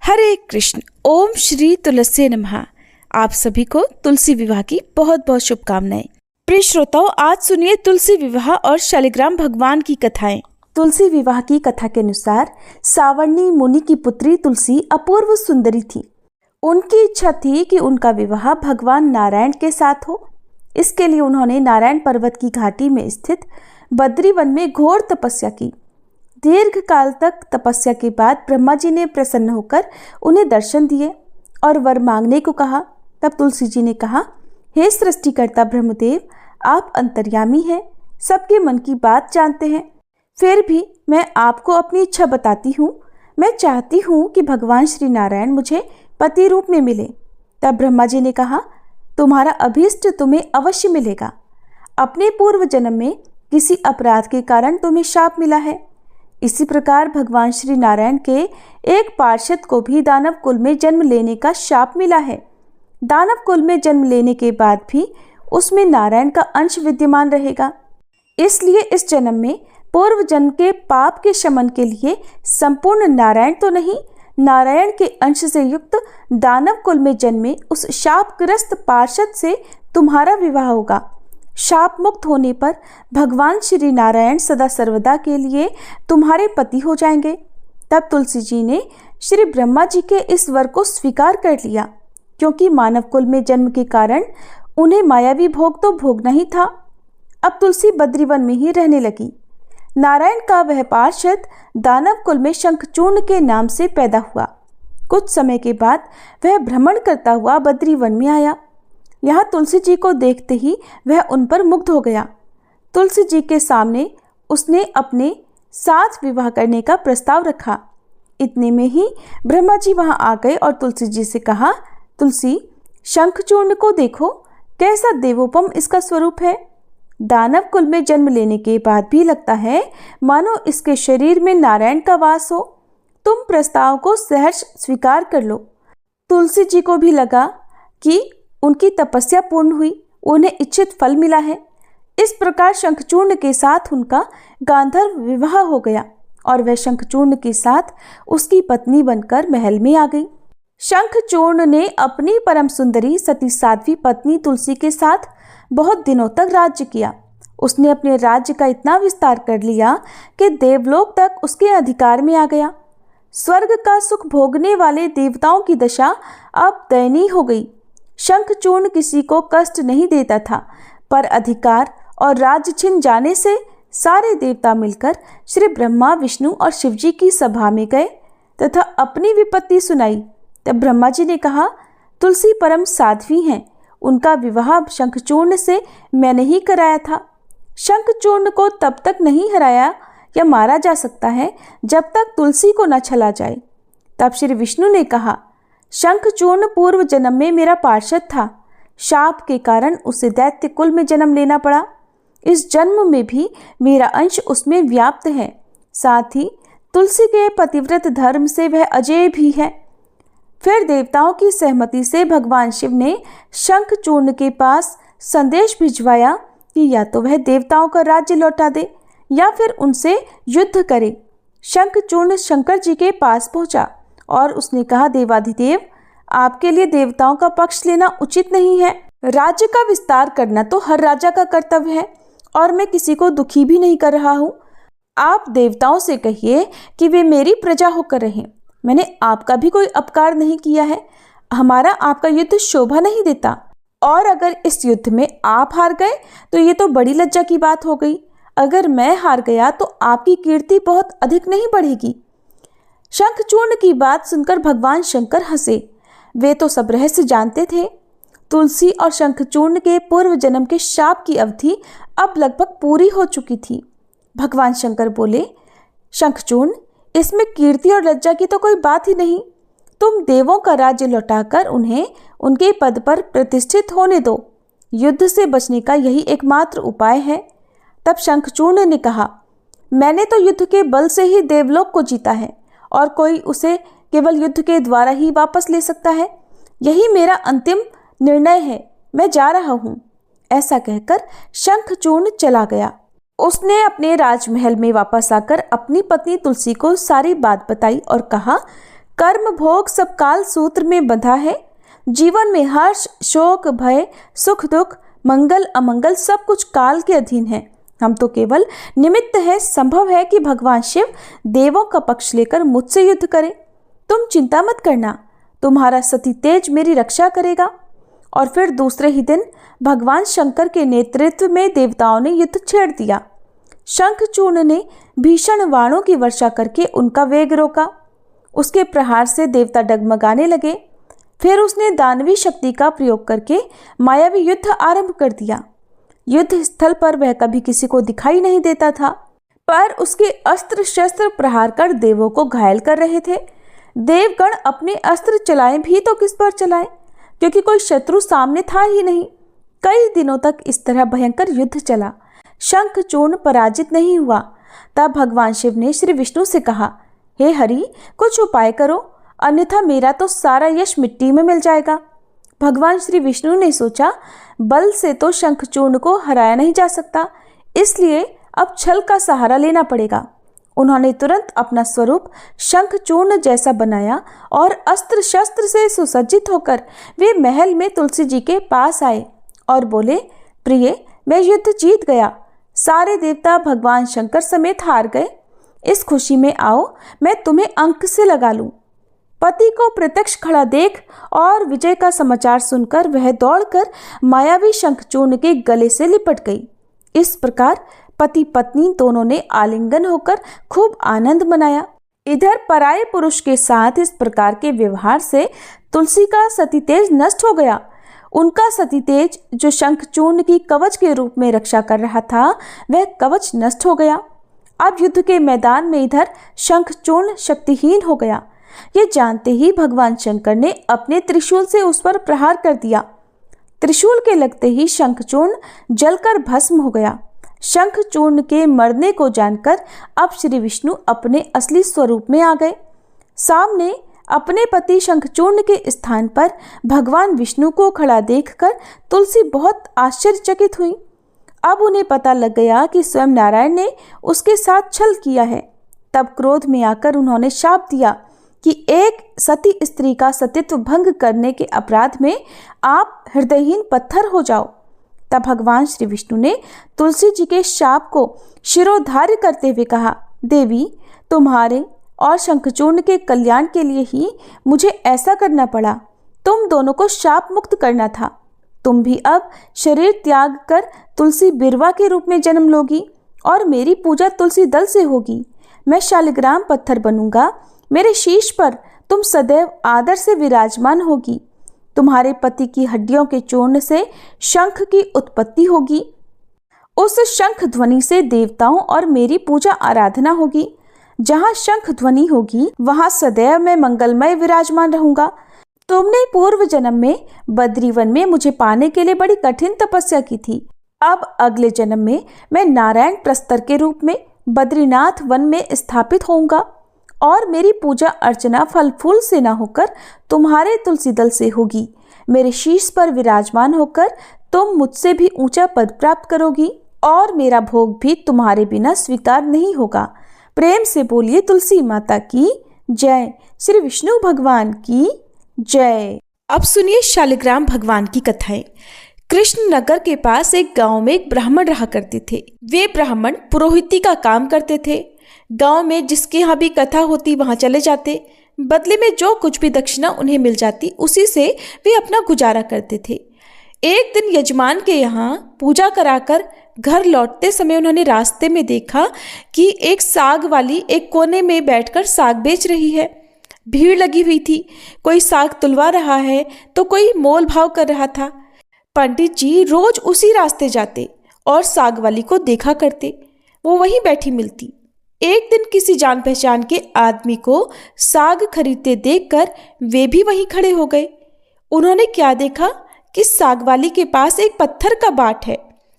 हरे कृष्ण। ओम श्री तुलसी नमः। आप सभी को तुलसी विवाह की बहुत बहुत शुभकामनाएं। प्रिय श्रोताओं, आज सुनिए तुलसी विवाह और शालिग्राम भगवान की कथाएं। तुलसी विवाह की कथा के अनुसार सावर्णी मुनि की पुत्री तुलसी अपूर्व सुंदरी थी। उनकी इच्छा थी कि उनका विवाह भगवान नारायण के साथ हो। इसके लिए उन्होंने नारायण पर्वत की घाटी में स्थित बद्री वन में घोर तपस्या की। दीर्घ काल तक तपस्या के बाद ब्रह्मा जी ने प्रसन्न होकर उन्हें दर्शन दिए और वर मांगने को कहा। तब तुलसी जी ने कहा, हे सृष्टिकर्ता ब्रह्मदेव, आप अंतर्यामी हैं, सबके मन की बात जानते हैं। फिर भी मैं आपको अपनी इच्छा बताती हूँ। मैं चाहती हूँ कि भगवान श्री नारायण मुझे पति रूप में मिले। तब ब्रह्मा जी ने कहा, तुम्हारा अभीष्ट तुम्हें अवश्य मिलेगा। अपने पूर्व जन्म में किसी अपराध के कारण तुम्हें शाप मिला है। इसी प्रकार भगवान श्री नारायण के एक पार्षद को भी दानव कुल में जन्म लेने का शाप मिला है। दानव कुल में जन्म लेने के बाद भी उसमें नारायण का अंश विद्यमान रहेगा। इसलिए इस जन्म में पूर्व जन्म के पाप के शमन के लिए संपूर्ण नारायण तो नहीं, नारायण के अंश से युक्त दानव कुल में जन्मे उस शापग्रस्त पार्षद से तुम्हारा विवाह होगा। शाप मुक्त होने पर भगवान श्री नारायण सदा सर्वदा के लिए तुम्हारे पति हो जाएंगे। तब तुलसी जी ने श्री ब्रह्मा जी के इस वर को स्वीकार कर लिया, क्योंकि मानव कुल में जन्म के कारण उन्हें मायावी भोग तो भोगना ही था। अब तुलसी बद्रीवन में ही रहने लगी। नारायण का वह पार्षद दानव कुल में शंखचूर्ण के नाम से पैदा हुआ। कुछ समय के बाद वह भ्रमण करता हुआ बद्रीवन में आया। यहाँ तुलसी जी को देखते ही वह उन पर मुग्ध हो गया। तुलसी जी के सामने उसने अपने साथ विवाह करने का प्रस्ताव रखा। इतने में ही ब्रह्मा जी वहाँ आ गए और तुलसी जी से कहा, तुलसी, शंखचूर्ण को देखो, कैसा देवोपम इसका स्वरूप है। दानव कुल में जन्म लेने के बाद भी लगता है मानो इसके शरीर में नारायण का वास हो। तुम प्रस्ताव को सहर्ष स्वीकार कर लो। तुलसी जी को भी लगा कि उनकी तपस्या पूर्ण हुई, उन्हें इच्छित फल मिला है। इस प्रकार शंखचूर्ण के साथ उनका गांधर्व विवाह हो गया और वह शंखचूर्ण के साथ उसकी पत्नी बनकर महल में आ गई। शंखचूर्ण ने अपनी परम सुंदरी सती साध्वी पत्नी तुलसी के साथ बहुत दिनों तक राज्य किया। उसने अपने राज्य का इतना विस्तार कर लिया कि देवलोक तक उसके अधिकार में आ गया। स्वर्ग का सुख भोगने वाले देवताओं की दशा अब दयनीय हो गई। शंखचूर्ण किसी को कष्ट नहीं देता था, पर अधिकार और राज्य छिन जाने से सारे देवता मिलकर श्री ब्रह्मा, विष्णु और शिवजी की सभा में गए तथा अपनी विपत्ति सुनाई। तब ब्रह्मा जी ने कहा, तुलसी परम साध्वी हैं, उनका विवाह शंखचूर्ण से मैंने ही कराया था। शंखचूर्ण को तब तक नहीं हराया या मारा जा सकता है जब तक तुलसी को न छला जाए। तब श्री विष्णु ने कहा, शंखचूर्ण पूर्व जन्म में मेरा पार्षद था। शाप के कारण उसे दैत्य कुल में जन्म लेना पड़ा। इस जन्म में भी मेरा अंश उसमें व्याप्त है। साथ ही तुलसी के पतिव्रत धर्म से वह अजेय भी है। फिर देवताओं की सहमति से भगवान शिव ने शंखचूर्ण के पास संदेश भिजवाया कि या तो वह देवताओं का राज्य लौटा दे या फिर उनसे युद्ध करे। शंखचूर्ण शंकर जी के पास पहुंचा और उसने कहा, देवाधिदेव, आपके लिए देवताओं का पक्ष लेना उचित नहीं है। राज्य का विस्तार करना तो हर राजा का कर्तव्य है और मैं किसी को दुखी भी नहीं कर रहा हूँ। आप देवताओं से कहिए कि वे मेरी प्रजा होकर रहें। मैंने आपका भी कोई अपकार नहीं किया है। हमारा आपका युद्ध शोभा नहीं देता, और अगर इस युद्ध में आप हार गए तो ये तो बड़ी लज्जा की बात हो गई। अगर मैं हार गया तो आपकी कीर्ति बहुत अधिक नहीं बढ़ेगी। शंखचूर्ण की बात सुनकर भगवान शंकर हंसे। वे तो सब रहस्य जानते थे। तुलसी और शंखचूर्ण के पूर्व जन्म के शाप की अवधि अब लगभग पूरी हो चुकी थी। भगवान शंकर बोले, शंखचूर्ण, इसमें कीर्ति और लज्जा की तो कोई बात ही नहीं। तुम देवों का राज्य लौटाकर उन्हें उनके पद पर प्रतिष्ठित होने दो। युद्ध से बचने का यही एकमात्र उपाय है। तब शंखचूर्ण ने कहा, मैंने तो युद्ध के बल से ही देवलोक को जीता है और कोई उसे केवल युद्ध के द्वारा ही वापस ले सकता है। यही मेरा अंतिम निर्णय है। मैं जा रहा हूँ। ऐसा कहकर शंखचूर्ण चला गया। उसने अपने राजमहल में वापस आकर अपनी पत्नी तुलसी को सारी बात बताई और कहा, कर्म भोग सब काल सूत्र में बंधा है। जीवन में हर्ष, शोक, भय, सुख, दुख, मंगल, अमंगल सब कुछ काल के अधीन है। हम तो केवल निमित्त है। संभव है कि भगवान शिव देवों का पक्ष लेकर मुझसे युद्ध करे। तुम चिंता मत करना, तुम्हारा सती तेज मेरी रक्षा करेगा। और फिर दूसरे ही दिन भगवान शंकर के नेतृत्व में देवताओं ने युद्ध छेड़ दिया। शंखचूर्ण ने भीषण बाणों की वर्षा करके उनका वेग रोका। उसके प्रहार से देवता डगमगाने लगे। फिर उसने दानवी शक्ति का प्रयोग करके मायावी युद्ध आरंभ कर दिया। युद्ध स्थल पर वह कभी किसी को दिखाई नहीं देता था, पर उसके अस्त्र शस्त्र प्रहार कर देवों को घायल कर रहे थे। देवगण अपने अस्त्र चलाएं भी तो किस पर चलाएं, क्योंकि कोई शत्रु सामने था ही नहीं। कई दिनों तक इस तरह भयंकर युद्ध चला। शंखचूर्ण पराजित नहीं हुआ। तब भगवान शिव ने श्री विष्णु से कहा, हे हरि, कुछ उपाय करो, अन्यथा मेरा तो सारा यश मिट्टी में मिल जाएगा। भगवान श्री विष्णु ने सोचा, बल से तो शंखचूर्ण को हराया नहीं जा सकता, इसलिए अब छल का सहारा लेना पड़ेगा। उन्होंने तुरंत अपना स्वरूप शंखचूर्ण जैसा बनाया और अस्त्र शस्त्र से सुसज्जित होकर वे महल में तुलसी जी के पास आए और बोले, प्रिय, मैं युद्ध जीत गया। सारे देवता भगवान शंकर समेत हार गए। इस खुशी में आओ, मैं तुम्हें अंक से लगा लूं। पति को प्रत्यक्ष खड़ा देख और विजय का समाचार सुनकर वह दौड़कर मायावी शंखचूर्ण के गले से लिपट गई। इस प्रकार पति पत्नी दोनों ने आलिंगन होकर खूब आनंद मनाया। इधर पराये पुरुष के साथ इस प्रकार के व्यवहार से तुलसी का सती तेज नष्ट हो गया। उनका सती तेज जो शंखचूर्ण की कवच के रूप में रक्षा कर रहा था, वह कवच नष्ट हो गया। अब युद्ध के मैदान में इधर शंखचूर्ण शक्तिहीन हो गया। ये जानते ही भगवान शंकर ने अपने त्रिशूल से उस पर प्रहार कर दिया। त्रिशूल के लगते ही शंखचूर्ण जलकर भस्म हो गया। शंखचूर्ण के मरने को जानकर अब श्री विष्णु अपने असली स्वरूप में आ गए। सामने अपने पति शंखचूर्ण के स्थान पर भगवान विष्णु को खड़ा देखकर तुलसी बहुत आश्चर्यचकित हुई। अब उन्हें पता लग गया कि स्वयं नारायण ने उसके साथ छल किया है। तब क्रोध में आकर उन्होंने शाप दिया कि एक सती स्त्री का सतीत्व भंग करने के अपराध में आप हृदयहीन पत्थर हो जाओ। तब भगवान श्री विष्णु ने तुलसी जी के शाप को शिरोधार्य करते हुए कहा, देवी, तुम्हारे और शंखचूर्ण के कल्याण के लिए ही मुझे ऐसा करना पड़ा। तुम दोनों को शाप मुक्त करना था। तुम भी अब शरीर त्याग कर तुलसी बिरवा के रूप में जन्म लोगी और मेरी पूजा तुलसी दल से होगी। मैं शालिग्राम पत्थर बनूंगा। मेरे शीश पर तुम सदैव आदर से विराजमान होगी। तुम्हारे पति की हड्डियों के चूर्ण से शंख की उत्पत्ति होगी। उस शंख ध्वनि से देवताओं और मेरी पूजा आराधना होगी। जहाँ शंख ध्वनि होगी वहाँ सदैव मैं मंगलमय विराजमान रहूंगा। तुमने पूर्व जन्म में बद्रीवन में मुझे पाने के लिए बड़ी कठिन तपस्या की थी। अब अगले जन्म में मैं नारायण प्रस्तर के रूप में बद्रीनाथ वन में स्थापित होऊंगा और मेरी पूजा अर्चना फल फूल से न होकर तुम्हारे तुलसी दल से होगी। मेरे शीश पर विराजमान होकर तुम मुझसे भी ऊंचा पद प्राप्त करोगी और मेरा भोग भी तुम्हारे बिना स्वीकार नहीं होगा। प्रेम से बोलिए तुलसी माता की जय। श्री विष्णु भगवान की जय। अब सुनिए शालिग्राम भगवान की कथाएं। कृष्णनगर के पास एक गांव में एक ब्राह्मण रहा करते थे। वे ब्राह्मण पुरोहिती का काम करते थे। गांव में जिसके यहाँ भी कथा होती वहां चले जाते। बदले में जो कुछ भी दक्षिणा उन्हें मिल जाती उसी से वे अपना गुजारा करते थे। एक दिन यजमान के यहाँ पूजा कराकर घर लौटते समय उन्होंने रास्ते में देखा कि एक साग वाली एक कोने में बैठकर साग बेच रही है। भीड़ लगी हुई थी। कोई साग तुलवा रहा है तो कोई मोल भाव कर रहा था। पंडित जी रोज उसी रास्ते जाते और साग वाली को देखा करते। वो वहीं बैठी मिलती। एक दिन किसी जान पहचान के आदमी को साग खरीदते देखकर वे भी वहीं खड़े हो गए। उन्होंने क्या देखा कि साग वाली के पास एक पत्थर का बाट है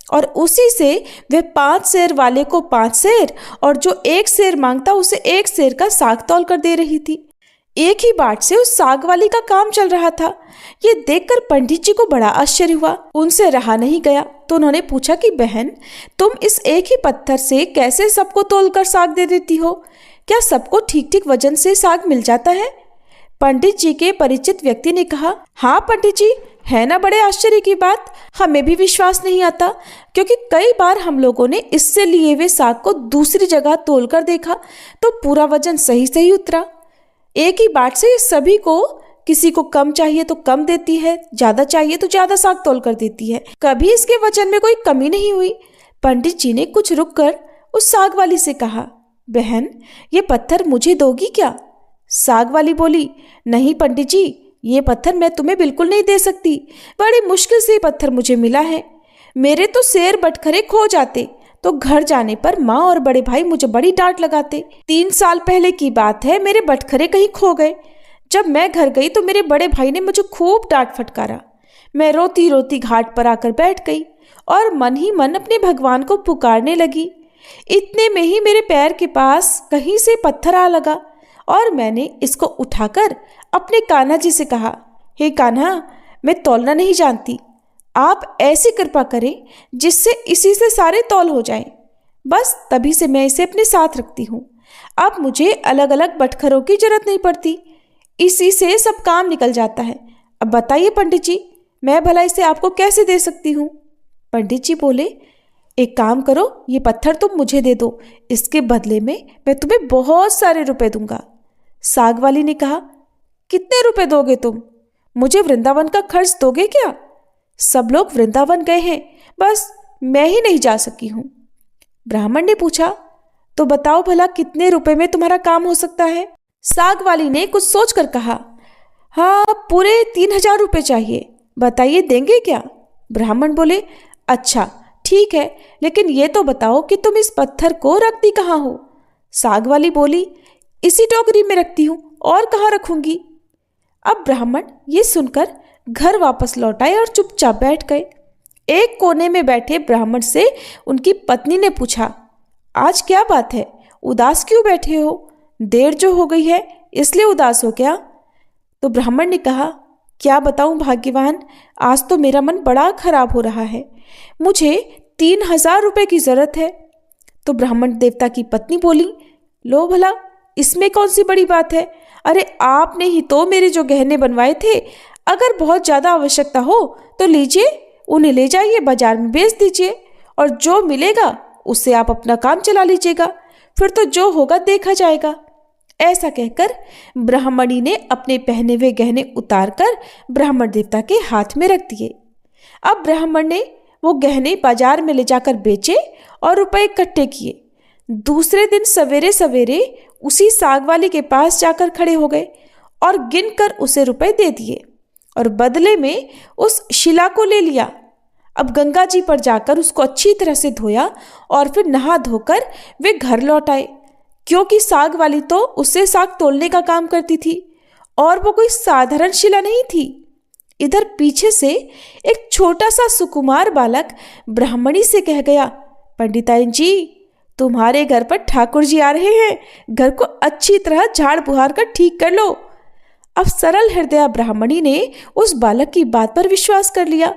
और उसी से वे 5 सेर वाले को 5 सेर और जो 1 सेर मांगता उसे 1 सेर का साग तौल कर दे रही थी। एक ही बाट से उस साग वाली का काम चल रहा था। ये देखकर पंडित जी को बड़ा आश्चर्य हुआ। उनसे रहा नहीं गया तो उन्होंने पूछा कि बहन, तुम इस एक ही पत्थर से कैसे सबको तोलकर साग दे देती हो? क्या सबको ठीक ठीक वजन से साग मिल जाता है? पंडित जी के परिचित व्यक्ति ने कहा, हाँ पंडित जी, है ना बड़े आश्चर्य की बात। हमें भी विश्वास नहीं आता, क्योंकि कई बार हम लोगों ने इससे लिए हुए साग को दूसरी जगह तोलकर देखा तो पूरा वजन सही सही उतरा। एक ही बाट से सभी को, किसी को कम चाहिए तो कम देती है, ज्यादा चाहिए तो ज्यादा साग तोल कर देती है, कभी इसके वजन में कोई कमी नहीं हुई। पंडित जी ने कुछ रुककर उस साग वाली से कहा, बहन, ये पत्थर मुझे दोगी क्या? साग वाली बोली, नहीं पंडित जी, ये पत्थर मैं तुम्हें बिल्कुल नहीं दे सकती। बड़ी मुश्किल से ये पत्थर मुझे मिला है। मेरे तो शेर बटखरे खो जाते तो घर जाने पर माँ और बड़े भाई मुझे बड़ी डांट लगाते। 3 साल पहले की बात है, मेरे बटखरे कहीं खो गए। जब मैं घर गई तो मेरे बड़े भाई ने मुझे खूब डांट फटकारा। मैं रोती रोती घाट पर आकर बैठ गई और मन ही मन अपने भगवान को पुकारने लगी। इतने में ही मेरे पैर के पास कहीं से पत्थर आ लगा और मैंने इसको उठाकर अपने कान्हा जी से कहा, हे कान्हा, मैं तौलना नहीं जानती, आप ऐसी कृपा करें जिससे इसी से सारे तौल हो जाएं। बस तभी से मैं इसे अपने साथ रखती हूँ। अब मुझे अलग अलग बटखरों की जरूरत नहीं पड़ती, इसी से सब काम निकल जाता है। अब बताइए पंडित जी, मैं भला इसे आपको कैसे दे सकती हूँ? पंडित जी बोले, एक काम करो, ये पत्थर तुम मुझे दे दो, इसके बदले में मैं तुम्हें बहुत सारे रुपए दूंगा। साग वाली ने कहा, कितने रुपए दोगे तुम? मुझे वृंदावन का खर्च दोगे क्या? सब लोग वृंदावन गए हैं, बस मैं ही नहीं जा सकी हूं। ब्राह्मण ने पूछा, तो बताओ भला कितने रुपए में तुम्हारा काम हो सकता है? साग वाली ने कुछ सोचकर कहा, हाँ, पूरे 3000 रुपये चाहिए, बताइए देंगे क्या? ब्राह्मण बोले, अच्छा ठीक है, लेकिन ये तो बताओ कि तुम इस पत्थर को रखती कहाँ हो? साग वाली बोली, इसी टोकरी में रखती हूँ, और कहाँ रखूंगी? अब ब्राह्मण ये सुनकर घर वापस लौट आए और चुपचाप बैठ गए। एक कोने में बैठे ब्राह्मण से उनकी पत्नी ने पूछा, आज क्या बात है, उदास क्यों बैठे हो? देर जो हो गई है इसलिए उदास हो क्या? तो ब्राह्मण ने कहा, क्या बताऊं भाग्यवान, आज तो मेरा मन बड़ा खराब हो रहा है, मुझे 3000 रुपये की जरूरत है। तो ब्राह्मण देवता की पत्नी बोली, लो भला, इसमें कौन सी बड़ी बात है? अरे आपने ही तो मेरे जो गहने बनवाए थे, अगर बहुत ज़्यादा आवश्यकता हो तो लीजिए, उन्हें ले जाइए, बाजार में बेच दीजिए, और जो मिलेगा उससे आप अपना काम चला लीजिएगा, फिर तो जो होगा देखा जाएगा। ऐसा कहकर ब्राह्मणी ने अपने पहने हुए गहने उतारकर ब्राह्मण देवता के हाथ में रख दिए। अब ब्राह्मण ने वो गहने बाजार में ले जाकर बेचे और रुपए इकट्ठे किए। दूसरे दिन सवेरे सवेरे उसी साग वाली के पास जाकर खड़े हो गए और गिनकर उसे रुपए दे दिए और बदले में उस शिला को ले लिया। अब गंगा जी पर जाकर उसको अच्छी तरह से धोया और फिर नहा धोकर वे घर लौट आए, क्योंकि साग वाली तो उससे साग तोलने का काम करती थी और वो कोई साधारण शिला नहीं थी। इधर पीछे से एक छोटा सा सुकुमार बालक ब्राह्मणी से कह गया, पंडिताइन जी, तुम्हारे घर पर ठाकुर जी आ रहे हैं, घर को अच्छी तरह झाड़ बुहार कर ठीक कर लो। अब सरल हृदय ब्राह्मणी ने उस बालक की बात पर विश्वास कर लिया।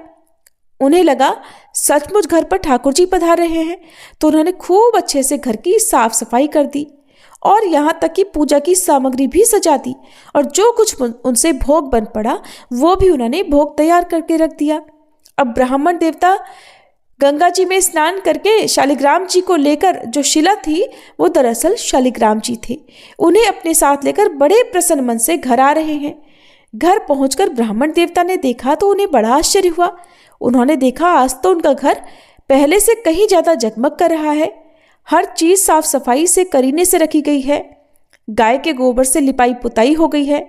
उन्हें लगा सचमुच घर पर ठाकुर जी पधार रहे हैं, तो उन्होंने खूब अच्छे से घर की साफ सफाई कर दी और यहाँ तक कि पूजा की सामग्री भी सजा दी, और जो कुछ उनसे भोग बन पड़ा वो भी उन्होंने भोग तैयार करके रख दिया। अब ब्राह्मण देवता गंगा जी में स्नान करके शालिग्राम जी को लेकर, जो शिला थी वो दरअसल शालिग्राम जी थे, उन्हें अपने साथ लेकर बड़े प्रसन्न मन से घर आ रहे हैं। घर पहुंचकर ब्राह्मण देवता ने देखा तो उन्हें बड़ा आश्चर्य हुआ। उन्होंने देखा आज तो उनका घर पहले से कहीं ज़्यादा जगमग कर रहा है, हर चीज़ साफ सफाई से करीने से रखी गई है, गाय के गोबर से लिपाई पुताई हो गई है।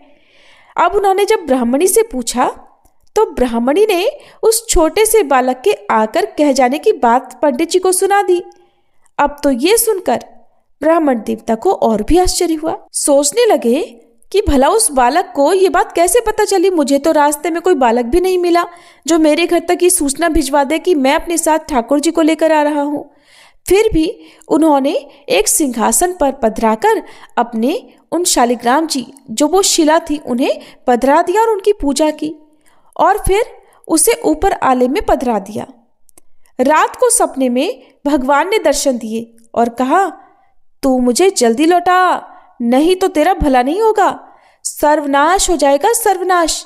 अब उन्होंने जब ब्राह्मणी से पूछा तो ब्राह्मणी ने उस छोटे से बालक के आकर कह जाने की बात पंडित जी को सुना दी। अब तो ये सुनकर ब्राह्मण देवता को और भी आश्चर्य हुआ। सोचने लगे कि भला उस बालक को ये बात कैसे पता चली। मुझे तो रास्ते में कोई बालक भी नहीं मिला जो मेरे घर तक ये सूचना भिजवा दे कि मैं अपने साथ ठाकुर जी को लेकर आ रहा हूँ। फिर भी उन्होंने एक सिंहासन पर पधराकर अपने उन शालिग्राम जी, जो वो शिला थी, उन्हें पधरा दिया और उनकी पूजा की, और फिर उसे ऊपर आले में पधरा दिया। रात को सपने में भगवान ने दर्शन दिए और कहा, तू मुझे जल्दी लौटा, नहीं तो तेरा भला नहीं होगा। सर्वनाश हो जाएगा, सर्वनाश।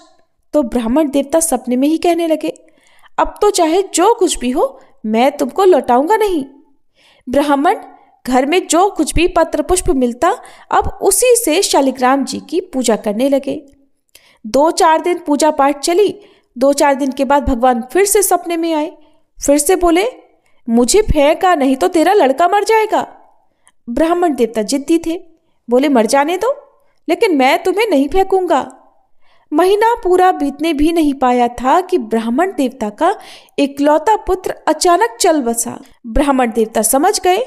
तो ब्राह्मण देवता सपने में ही कहने लगे, अब तो चाहे जो कुछ भी हो, मैं तुमको लौटाऊंगा नहीं। ब्राह्मण घर में जो कुछ भी पत्र पुष्प मिलता, अब उसी से शालिग्राम जी की पूजा करने लगे। 2-4 दिन पूजा पाठ चली। 2-4 दिन के बाद भगवान फिर से सपने में आए। फिर से बोले, मुझे फेंका नहीं तो तेरा लड़का मर जाएगा। ब्राह्मण देवता जिद्दी थे, बोले मर जाने दो, लेकिन मैं तुम्हें नहीं फेंकूंगा। महीना पूरा बीतने भी नहीं पाया था कि ब्राह्मण देवता का इकलौता पुत्र अचानक चल बसा। ब्राह्मण देवता समझ गए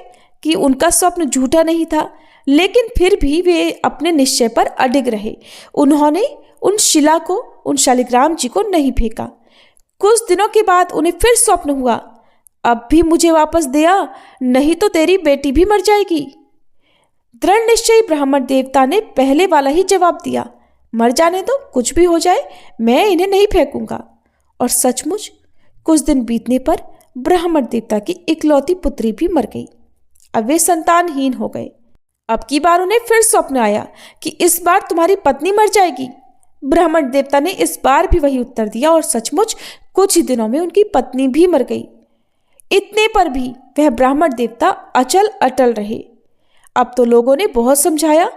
कि उनका स्वप्न झूठा नहीं था, लेकिन फिर भी वे अपने निश्चय पर अडिग रहे। उन्होंने उन शिला को, उन शालिग्राम जी को नहीं फेंका। कुछ दिनों के बाद उन्हें फिर स्वप्न हुआ, अब भी मुझे वापस दे आ, नहीं तो तेरी बेटी भी मर जाएगी। दृढ़ निश्चयी ब्राह्मण देवता ने पहले वाला ही जवाब दिया, मर जाने दो, कुछ भी हो जाए, मैं इन्हें नहीं फेंकूंगा। और सचमुच कुछ दिन बीतने पर ब्राह्मण देवता की इकलौती पुत्री भी मर गई। अब वे संतानहीन हो गए। अब की बार उन्हें फिर स्वप्न आया कि इस बार तुम्हारी पत्नी मर जाएगी। ब्राह्मण देवता ने इस बार भी वही उत्तर दिया और सचमुच कुछ ही दिनों में उनकी पत्नी भी मर गई। इतने पर भी वह ब्राह्मण देवता अचल अटल रहे। अब तो लोगों ने बहुत समझाया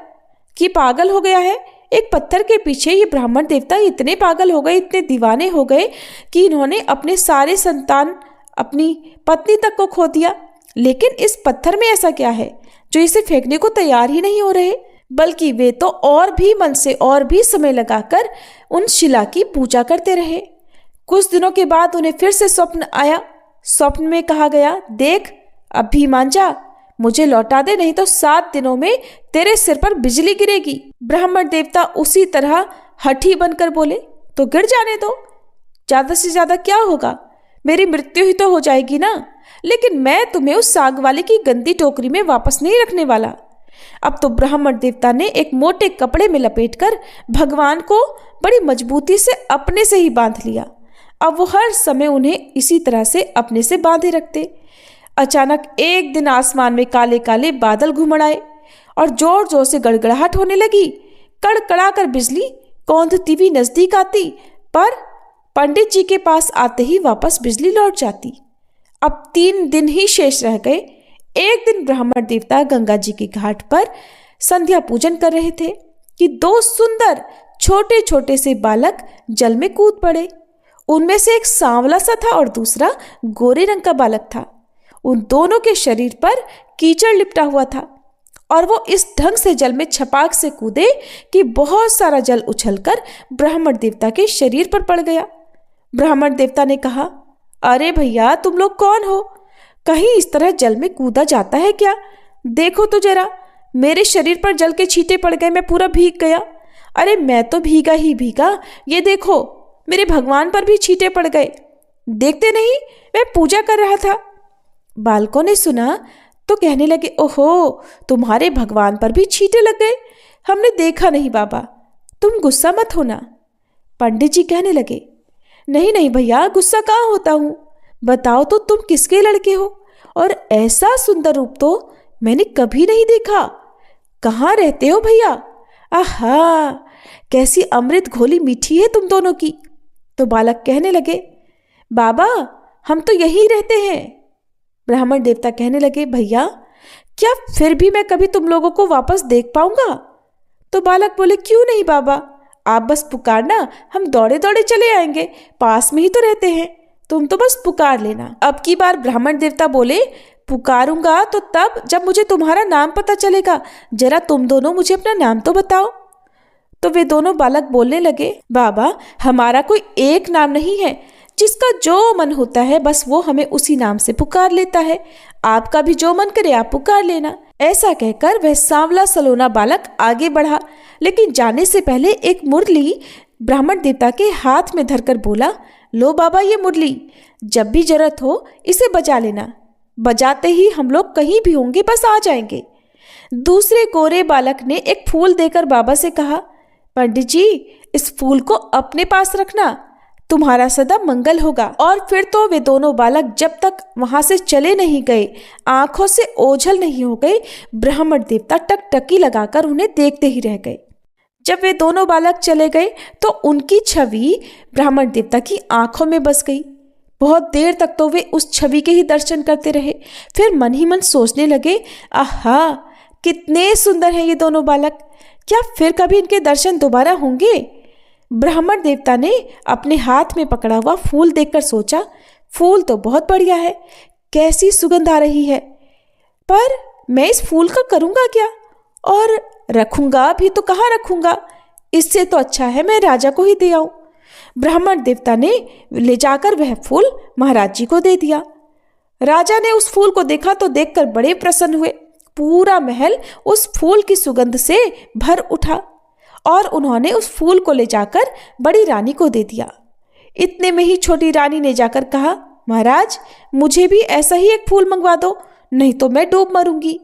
कि पागल हो गया है। एक पत्थर के पीछे ये ब्राह्मण देवता इतने पागल हो गए, इतने दीवाने हो गए कि इन्होंने अपने सारे संतान, अपनी पत्नी तक को खो दिया। लेकिन इस पत्थर में ऐसा क्या है जो इसे फेंकने को तैयार ही नहीं हो रहे, बल्कि वे तो और भी मन से और भी समय लगाकर उन शिला की पूजा करते रहे। कुछ दिनों के बाद उन्हें फिर से स्वप्न आया। स्वप्न में कहा गया, देख अब भी मान जा, मुझे लौटा दे, नहीं तो 7 दिनों में तेरे सिर पर बिजली गिरेगी। ब्राह्मण देवता उसी तरह हठी बनकर बोले, तो गिर जाने दो, ज्यादा से ज्यादा क्या होगा, मेरी मृत्यु ही तो हो जाएगी ना। लेकिन मैं तुम्हें उस साग वाले की गंदी टोकरी में वापस नहीं रखने वाला। अब तो ब्राह्मण देवता ने एक मोटे कपड़े में लपेटकर भगवान को बड़ी मजबूती से अपने से ही बांध लिया। अब वो हर समय उन्हें इसी तरह से अपने से बांधे रखते। अचानक एक दिन आसमान में काले काले बादल घुमड़ आए और जोर जोर से गड़गड़ाहट होने लगी। कड़कड़ा कर बिजली कौंधती हुई नजदीक आती, पर पंडित जी के पास आते ही वापस बिजली लौट जाती। अब 3 दिन ही शेष रह गए। एक दिन ब्राह्मण देवता गंगा जी के घाट पर संध्या पूजन कर रहे थे कि 2 सुंदर छोटे छोटे से बालक जल में कूद पड़े। उनमें से एक सांवला सा था और दूसरा गोरे रंग का बालक था। उन दोनों के शरीर पर कीचड़ लिपटा हुआ था और वो इस ढंग से जल में छपाक से कूदे कि बहुत सारा जल उछलकर ब्राह्मण देवता के शरीर पर पड़ गया। ब्राह्मण देवता ने कहा, अरे भैया, तुम लोग कौन हो? कहीं इस तरह जल में कूदा जाता है क्या? देखो तो जरा, मेरे शरीर पर जल के छींटे पड़ गए, मैं पूरा भीग गया। अरे मैं तो भीगा ही भीगा, ये देखो मेरे भगवान पर भी छींटे पड़ गए। देखते नहीं, मैं पूजा कर रहा था। बालकों ने सुना तो कहने लगे, ओहो, तुम्हारे भगवान पर भी छींटे लग गए? हमने देखा नहीं बाबा, तुम गुस्सा मत होना। पंडित जी कहने लगे, नहीं नहीं भैया, गुस्सा कहाँ होता हूँ, बताओ तो तुम किसके लड़के हो? और ऐसा सुंदर रूप तो मैंने कभी नहीं देखा। कहाँ रहते हो भैया? आहा, कैसी अमृत घोली मीठी है तुम दोनों की। तो बालक कहने लगे, बाबा हम तो यहीं रहते हैं। ब्राह्मण देवता कहने लगे, भैया क्या फिर भी मैं कभी तुम लोगों को वापस देख पाऊंगा? तो बालक बोले, क्यों नहीं बाबा, आप बस पुकारना, हम दौड़े दौड़े चले आएंगे, पास में ही तो रहते हैं, तुम तो बस पुकार लेना। अब की बार ब्राह्मण देवता बोले, पुकारूंगा तो तब जब मुझे तुम्हारा नाम पता चलेगा, जरा तुम दोनों मुझे अपना नाम तो बताओ। तो वे दोनों बालक बोलने लगे, बाबा हमारा कोई एक नाम नहीं है, जिसका जो मन होता है बस वो हमें उसी नाम से पुकार लेता है, आपका भी जो मन करे आप पुकार लेना। ऐसा कहकर वह सांवला सलोना बालक आगे बढ़ा, लेकिन जाने से पहले एक मुरली ब्राह्मण देवता के हाथ में धरकर बोला, लो बाबा ये मुरली, जब भी जरूरत हो इसे बजा लेना, बजाते ही हम लोग कहीं भी होंगे बस आ जाएंगे। दूसरे गोरे बालक ने एक फूल देकर बाबा से कहा, पंडित जी इस फूल को अपने पास रखना, तुम्हारा सदा मंगल होगा। और फिर तो वे दोनों बालक जब तक वहां से चले नहीं गए, आंखों से ओझल नहीं हो गए, ब्राह्मण देवता टकटकी लगाकर उन्हें देखते ही रह गए। जब वे दोनों बालक चले गए तो उनकी छवि ब्राह्मण देवता की आंखों में बस गई। बहुत देर तक तो वे उस छवि के ही दर्शन करते रहे। फिर मन ही मन सोचने लगे, आहा, कितने सुंदर हैं ये दोनों बालक, क्या फिर कभी इनके दर्शन दोबारा होंगे? ब्राह्मण देवता ने अपने हाथ में पकड़ा हुआ फूल देखकर सोचा, फूल तो बहुत बढ़िया है, कैसी सुगंध आ रही है, पर मैं इस फूल का करूंगा क्या? और रखूंगा भी तो कहाँ रखूंगा? इससे तो अच्छा है मैं राजा को ही दे आऊं। ब्राह्मण देवता ने ले जाकर वह फूल महाराज जी को दे दिया। राजा ने उस फूल को देखा तो देखकर बड़े प्रसन्न हुए। पूरा महल उस फूल की सुगंध से भर उठा और उन्होंने उस फूल को ले जाकर बड़ी रानी को दे दिया। इतने में ही छोटी रानी ने जाकर कहा, महाराज, मुझे भी ऐसा ही एक फूल मंगवा दो, नहीं तो मैं डूब मरूंगी।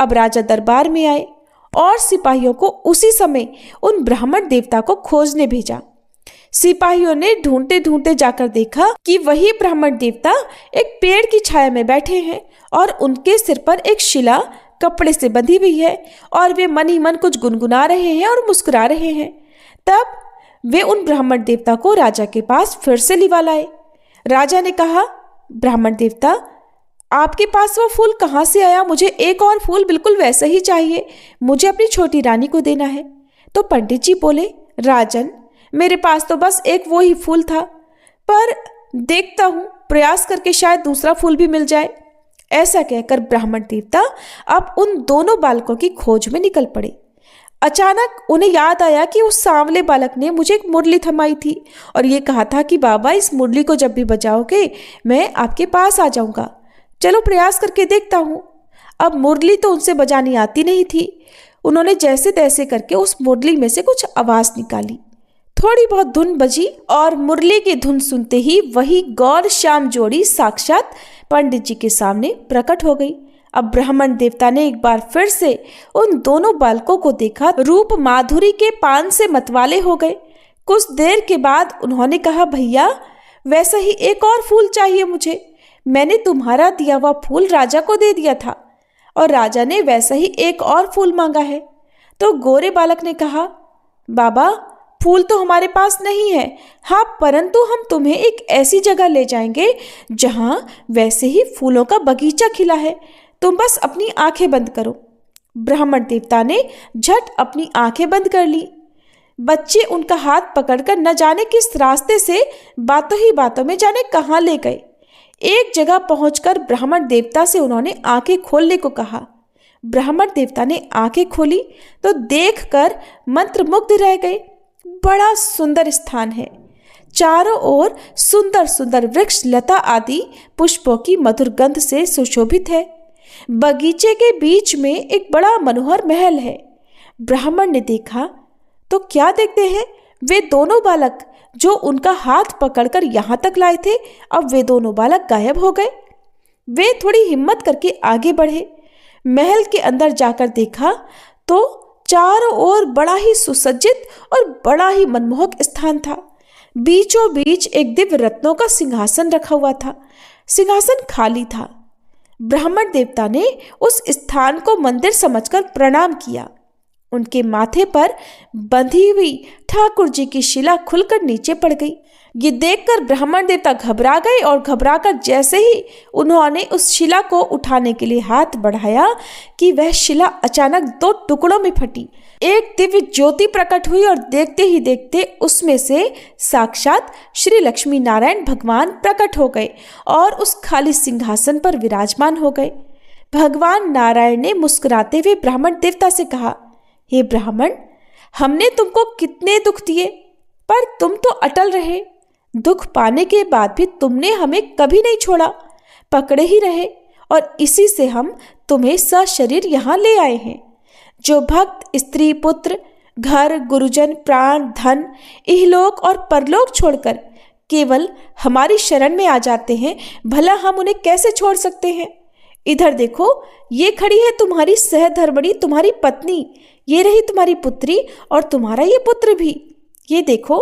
अब राजा दरबार में आए और सिपाहियों को उसी समय उन ब्राह्मण देवता को खोजने भेजा। सिपाहियों ने ढूंढते ढूंढते जाकर देखा कि वही ब्राह्मण देवता एक पेड़ की छाया में बैठे हैं और उनके सिर पर एक शिला कपड़े से बंधी हुई है और वे मन ही मन कुछ गुनगुना रहे हैं और मुस्कुरा रहे हैं। तब वे उन ब्राह्मण देवता को राजा के पास फिर से लिवा लाए। राजा ने कहा, ब्राह्मण देवता, आपके पास वो फूल कहाँ से आया? मुझे एक और फूल बिल्कुल वैसा ही चाहिए, मुझे अपनी छोटी रानी को देना है। तो पंडित जी बोले, राजन, मेरे पास तो बस एक वो ही फूल था, पर देखता हूँ प्रयास करके शायद दूसरा फूल भी मिल जाए। ऐसा कहकर ब्राह्मण देवता अब उन दोनों बालकों की खोज में निकल पड़े। अचानक उन्हें याद आया कि उस सांवले बालक ने मुझे एक मुरली थमाई थी और ये कहा था कि बाबा, इस मुरली को जब भी बजाओगे मैं आपके पास आ जाऊंगा। चलो प्रयास करके देखता हूँ। अब मुरली तो उनसे बजानी आती नहीं थी। उन्होंने जैसे तैसे करके उस मुरली में से कुछ आवाज निकाली। थोड़ी बहुत धुन बजी और मुरली की धुन सुनते ही वही गौर श्याम जोड़ी साक्षात पंडित जी के सामने प्रकट हो गई। अब ब्राह्मण देवता ने एक बार फिर से उन दोनों बालकों को देखा, रूप माधुरी के पान से मतवाले हो गए। कुछ देर के बाद उन्होंने कहा, भैया, वैसा ही एक और फूल चाहिए मुझे। मैंने तुम्हारा दिया हुआ फूल राजा को दे दिया था और राजा ने वैसा ही एक और फूल मांगा है। तो गोरे बालक ने कहा, बाबा, फूल तो हमारे पास नहीं है, हाँ, परंतु हम तुम्हें एक ऐसी जगह ले जाएंगे जहां वैसे ही फूलों का बगीचा खिला है, तुम बस अपनी आंखें बंद करो। ब्राह्मण देवता ने झट अपनी आंखें बंद कर ली। बच्चे उनका हाथ पकड़कर न जाने किस रास्ते से बातों ही बातों में जाने कहाँ ले गए। एक जगह पहुंचकर ब्राह्मण देवता से उन्होंने आंखें खोलने को कहा। ब्राह्मण देवता ने आंखें खोली तो देखकर मंत्रमुग्ध रह गए। बड़ा सुंदर स्थान है, चारों ओर सुंदर सुंदर वृक्ष लता आदि पुष्पों की मधुर गंध से सुशोभित है। बगीचे के बीच में एक बड़ा मनोहर महल है। ब्राह्मण ने देखा तो क्या देखते हैं, वे दोनों बालक जो उनका हाथ पकड़कर यहाँ तक लाए थे, अब वे दोनों बालक गायब हो गए। वे थोड़ी हिम्मत करके आगे बढ़े। महल के अंदर जाकर देखा तो चारों ओर बड़ा ही सुसज्जित और बड़ा ही मनमोहक स्थान था। बीचों बीच एक दिव्य रत्नों का सिंहासन रखा हुआ था। सिंहासन खाली था। ब्राह्मण देवता ने उस स्थान को मंदिर समझकर प्रणाम किया। उनके माथे पर बंधी हुई ठाकुर जी की शिला खुलकर नीचे पड़ गई। ये देखकर ब्राह्मण देवता घबरा गए और घबराकर जैसे ही उन्होंने उस शिला को उठाने के लिए हाथ बढ़ाया कि वह शिला अचानक दो टुकड़ों में फटी। एक दिव्य ज्योति प्रकट हुई और देखते ही देखते उसमें से साक्षात श्री लक्ष्मी नारायण भगवान प्रकट हो गए और उस खाली सिंहासन पर विराजमान हो गए। भगवान नारायण ने मुस्कुराते हुए ब्राह्मण देवता से कहा, हे ब्राह्मण, हमने तुमको कितने दुख दिए, पर तुम तो अटल रहे। दुख पाने के बाद भी तुमने हमें कभी नहीं छोड़ा, पकड़े ही रहे, और इसी से हम तुम्हें सशरीर यहाँ ले आए हैं। जो भक्त स्त्री पुत्र घर गुरुजन प्राण धन इहलोक और परलोक छोड़कर केवल हमारी शरण में आ जाते हैं, भला हम उन्हें कैसे छोड़ सकते हैं। इधर देखो, ये खड़ी है तुम्हारी सहधर्मणी, तुम्हारी पत्नी, ये रही तुम्हारी पुत्री और तुम्हारा ये पुत्र भी। ये देखो,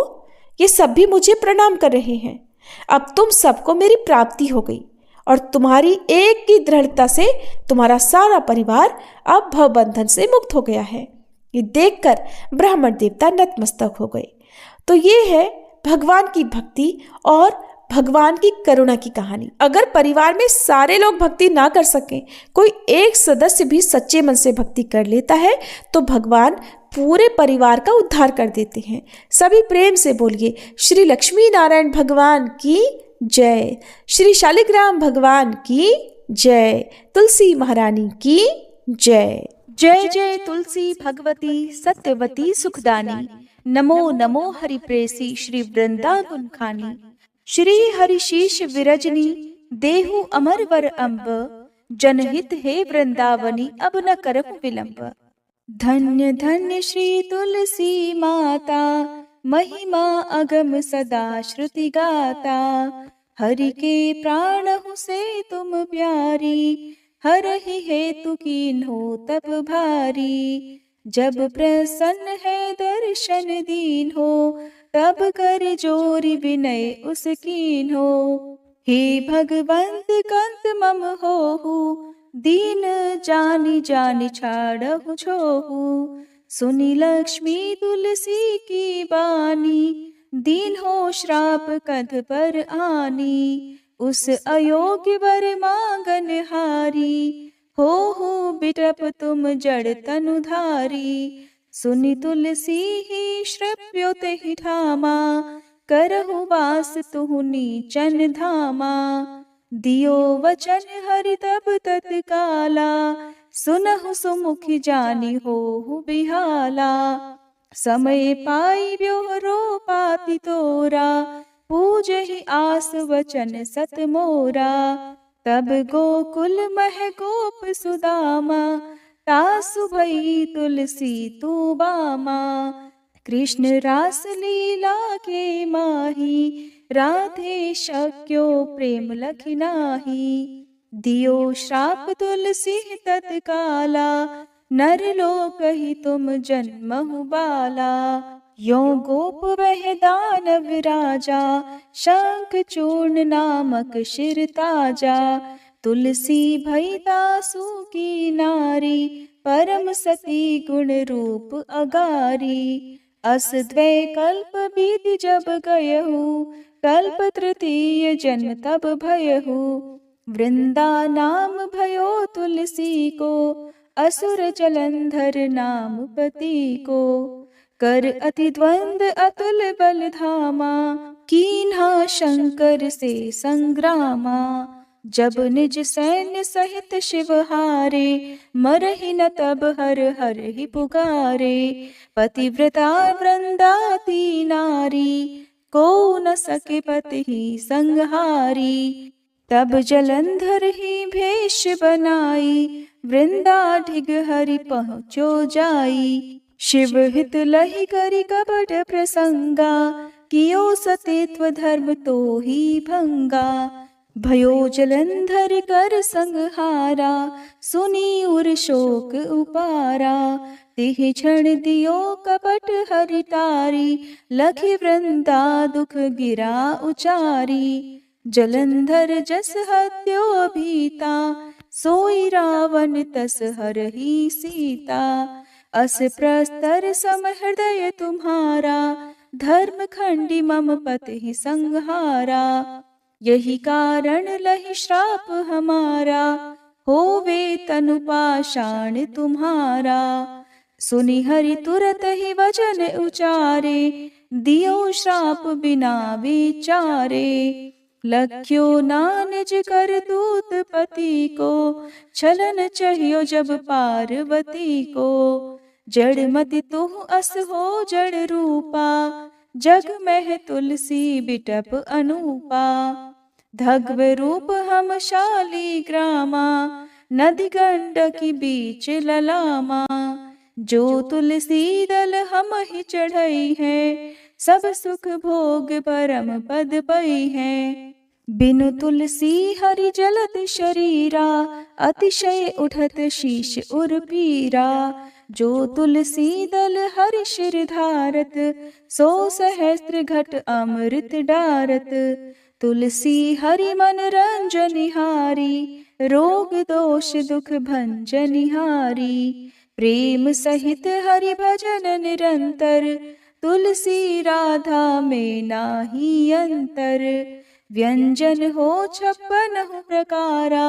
ये सब भी मुझे प्रणाम कर रहे हैं। अब तुम सबको मेरी प्राप्ति हो गई और तुम्हारी एक की दृढ़ता से तुम्हारा सारा परिवार अब भवबंधन से मुक्त हो गया है। ये देखकर ब्राह्मण देवता नतमस्तक हो गए। तो ये है भगवान की भक्ति और भगवान की करुणा की कहानी। अगर परिवार में सारे लोग भक्ति ना कर सकें, कोई एक सदस्य भी सच्चे मन से भक्ति कर लेता है, तो भगवान पूरे परिवार का उद्धार कर देते हैं। सभी प्रेम से बोलिए, श्री लक्ष्मी नारायण भगवान की जय, श्री शालिग्राम भगवान की जय, तुलसी महारानी की जय। जय जय तुलसी भगवती सत्यवती सुखदानी, नमो नमो हरि प्रेसी श्री वृंदावन खानी। श्री हरिशीष विरजनी देहु अमर वर अम्ब, जनहित हे वृंदावनी अब न करहु विलंब। धन्य धन्य श्री तुलसी माता, महिमा अगम सदा श्रुति गाता। हरि के प्राण हूँ से तुम प्यारी, हरहि हेतु कीन्हो तप भारी। जब प्रसन्न है दर्शन दीन हो, तब कर जोरी विनय उस कीन्हो। हे भगवंत कंत मम होहु, दीन जानि जानि छाड़हु छोहु। सुनी लक्ष्मी तुलसी की बानी, दीन हो श्राप कध पर आनी। उस अयोग्य वर मांगन हारी, हो बिटप तुम जड़ तनुधारी। सुनि तुलसी ही श्रव्योत ही ठामा, करहु वास तुहु नीचन धामा। दियो वचन हरि तब तत्काला, सुनहु सुमुखी जानी होहु बिहाला। समय पाई ब्योहरो पाति तोरा, पूजहि आस वचन सत मोरा। तब गोकुल मह गोप सुदामा, तासु भई तुलसी तू बामा। कृष्ण रास लीला के माही, राधे शक्यो प्रेम लखि नाही। दियो श्राप तुलसी तत्काला, नर लोक ही तुम जन्महु बाला। यो गोप वह दानव राजा, शंख चूर्ण नामक शिर ताजा। तुलसी भई दासु की नारी, परम सती गुण रूप अगारी। अस द्वै कल्प बीति जब गयहु, कल्प तृतीय जन्म तब भयहु। वृंदा नाम भयो तुलसी को, असुर जलंधर नाम पति को। कर अति द्वंद अतुल बल धामा, कीन्हा शंकर से संग्रामा। जब निज सैन्य सहित शिव हारे, मरहि न तब हर हर ही पुकारे। पतिव्रता वृंदाती नारी, को न सके पति ही संहारी। तब जलंधर ही भेष बनाई, वृंदा ढिग हरि पहुँचो जाई। शिव हित लहि करि कपट प्रसंगा, कियो सतीत्व धर्म तो ही भंगा। भयो जलंधर कर संहारा, सुनी उर शोक उपारा। तिहि क्षण दियो कपट हरि तारी, लखि वृंदा दुख गिरा उचारी। जलंधर जस हत्यो भीता, सोई रावण तस हरहि सीता। अस प्रस्तर सम हृदय तुम्हारा, धर्म खंडी मम पति संहारा। यही कारण लहि श्राप हमारा, होवे तनु पाषाण तुम्हारा। सुनि हरि तुरत ही वचन उचारे, दियो श्राप बिना विचारे। लख्यो ना निज कर दूत पति को, छलन चाहियो जब पार्वती को। जड़ मति तुह अस हो जड़ रूपा, जग में तुलसी बिटप अनूपा। धग्व रूप हम शाली ग्रामा, नदी गंडकी बीच ललामा। जो तुलसी दल हम ही चढ़ई है, सब सुख भोग परम पद पई है। बिनु तुलसी हरि जलत शरीरा, अतिशय उठत शीश उर पीरा। जो तुलसी दल हरि शिर धारत, सो सहस्त्र घट अमृत डारत। तुलसी हरि मन रंजनिहारी, रोग दोष दुख भंजनिहारी। प्रेम सहित हरि भजन निरंतर, तुलसी राधा में नाही अंतर। व्यंजन हो 56 प्रकारा,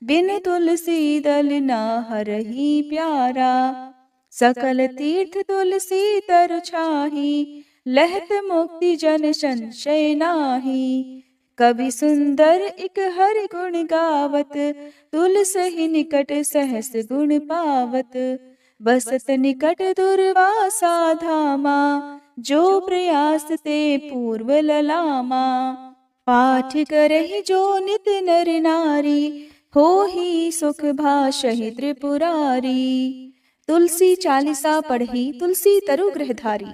बिन तुलसी दल ना हरहि प्यारा। सकल तीर्थ तुलसी तरु छाही, लहत मुक्ति जन संशय नाही। कवि सुंदर इक हरि गुण गावत, तुलसी निकट सहस गुण पावत। बसत निकट दुर्वासा धामा, जो प्रयास ते पूर्व ललामा। पाठ करहि जो नित नर नारी, होहि सुख भाषहि त्रिपुरारी। तुलसी चालीसा पढ़ी तुलसी तरु गृहधारी,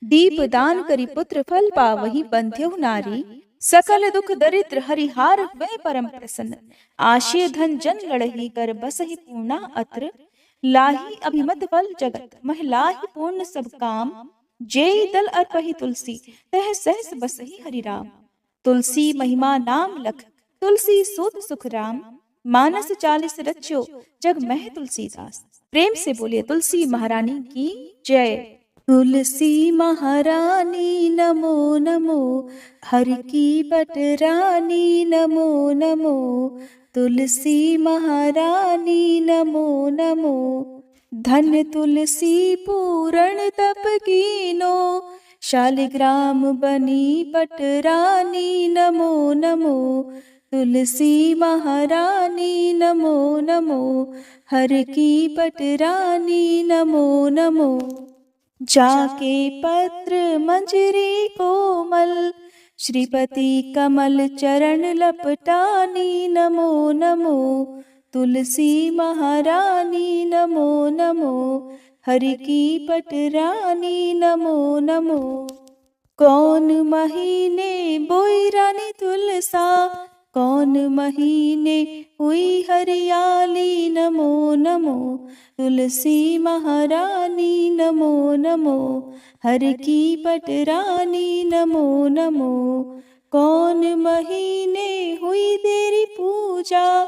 दीप दान करी पुत्र फल पावहि बंध्यहु नारी। सकल दुख दरिद्र हरिहार हुए परम प्रसन्न, आशय धन जन लड़ही कर बसहि पूर्णा अत्र। लाही अभिमत फल जगत, महिलाहि पूर्ण सब काम। जेहि दल अर्पहि तुलसी, तह सहस बसहि हरि राम। तुलसी महिमा नाम लख, तुलसी सूत सुख राम। मानस 40 रच्यो, जग मह तुलसीदास। प्रेम से बोलिए तुलसी महारानी की जय। तुलसी महारानी नमो नमो, हर की पटरानी नमो नमो। तुलसी महारानी नमो नमो, धन तुलसी पूरण तप कीनो। शालिग्राम बनी पटरानी नमो नमो। तुलसी महारानी नमो नमो, हर की पटरानी नमो नमो। जाके पत्र मंजरी कोमल, श्रीपति कमल चरण लपटानी नमो नमो। तुलसी महारानी नमो नमो, हरि की पटरानी नमो नमो। कौन महीने बोई रानी तुलसा, कौन महीने हुई हरियाली नमो नमो। तुलसी महारानी नमो नमो, हर की पटरानी नमो नमो। कौन महीने हुई तेरी पूजा,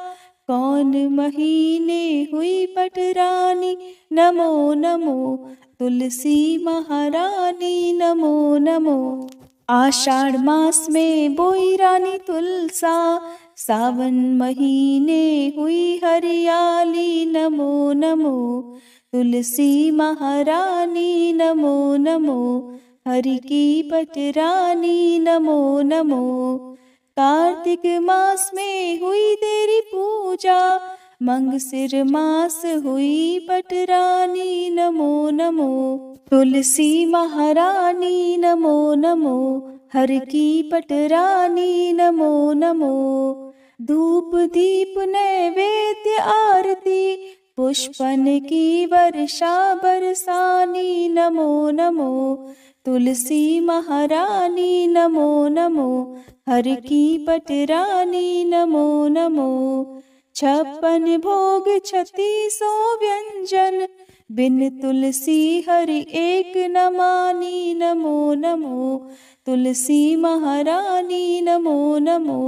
कौन महीने हुई पटरानी नमो नमो। तुलसी महारानी नमो नमो। आषाढ़ मास में बोई रानी तुलसा, सावन महीने हुई हरियाली नमो नमो। तुलसी महारानी नमो नमो, हरि की पटरानी नमो नमो। कार्तिक मास में हुई तेरी पूजा, मंगसिर मास हुई पटरानी नमो नमो। तुलसी महारानी नमो नमो, हर की पटरानी नमो नमो। धूप दीप नैवेद्य आरती, पुष्पन की वर्षा बरसानी नमो नमो। तुलसी महारानी नमो नमो, हर की पटरानी नमो नमो। 56 भोग 3600 व्यंजन, बिन तुलसी हरि एक न मानी नमो नमो। तुलसी महारानी नमो नमो,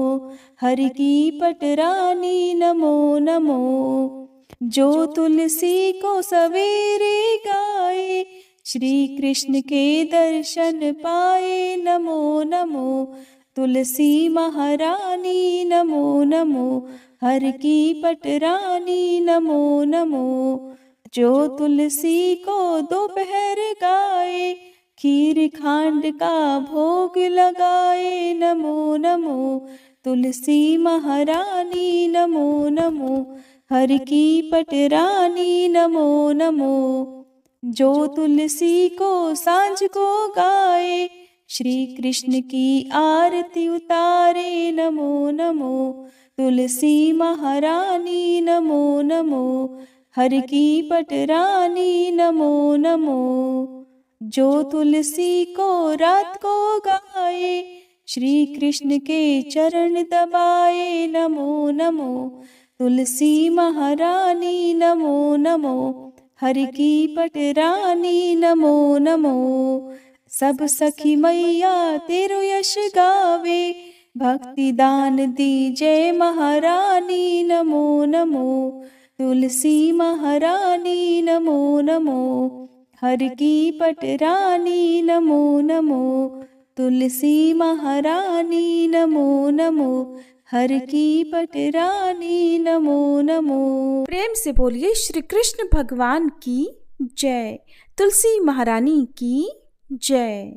हरि की पटरानी नमो नमो। जो तुलसी को सवेरे गाए, श्री कृष्ण के दर्शन पाए नमो नमो। तुलसी महारानी नमो नमो, हर की पटरानी नमो नमो। जो तुलसी को दोपहर गाए, खीर खांड का भोग लगाए नमो नमो। तुलसी महारानी नमो नमो, हर की पटरानी नमो नमो। जो तुलसी को सांझ को गाए, श्री कृष्ण की आरती उतारे नमो नमो। तुलसी महारानी नमो नमो, हर की पटरानी नमो नमो। जो तुलसी को रात को गाए, श्री कृष्ण के चरण दबाए नमो नमो। तुलसी महारानी नमो नमो, हर की पटरानी नमो नमो। सब सखी मैया तेरो यश गावे, भक्ति दान दी जय महारानी नमो नमो। तुलसी महारानी नमो नमो, हर की पटरानी नमो नमो, तुलसी महारानी नमो नमो, हर की पटरानी नमो नमो। प्रेम से बोलिए श्री कृष्ण भगवान की जय, तुलसी महारानी की जय।